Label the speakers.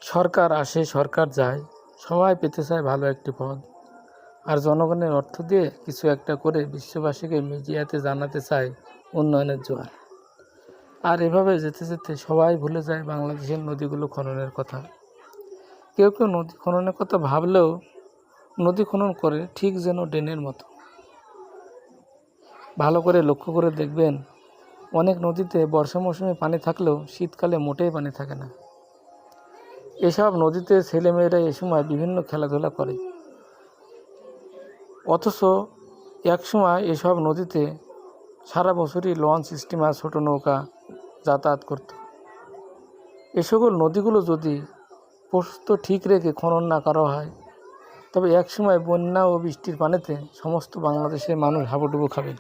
Speaker 1: সরকার আসে সরকার যায়, সবাই পেতে চায় ভালো একটি পদ, আর জনগণের অর্থ দিয়ে কিছু একটা করে বিশ্ববাসীকে মিডিয়াতে জানাতে চায় উন্নয়নের জোয়ার। আর এভাবে যেতে যেতে সবাই ভুলে যায় বাংলাদেশের নদীগুলো খননের কথা। কেউ কেউ নদী খননের কথা ভাবলেও নদী খনন করে ঠিক যেন ড্রেনের মতো। ভালো করে লক্ষ্য করে দেখবেন, অনেক নদীতে বর্ষা মৌসুমে পানি থাকলেও শীতকালে মোটেই পানি থাকে না। এসব নদীতে ছেলেমেয়েরা এ সময় বিভিন্ন খেলাধুলা করে, অথচ একসময় এসব নদীতে সারা বছরই লঞ্চ, স্টিমার, ছোটো নৌকা যাতায়াত করত। এ সকল নদীগুলো যদি প্রস্তুত ঠিক রেখে খনন না করা হয়, তবে একসময় বন্যা ও বৃষ্টির পানিতে সমস্ত বাংলাদেশের মানুষ হাবুডুবু খাবে।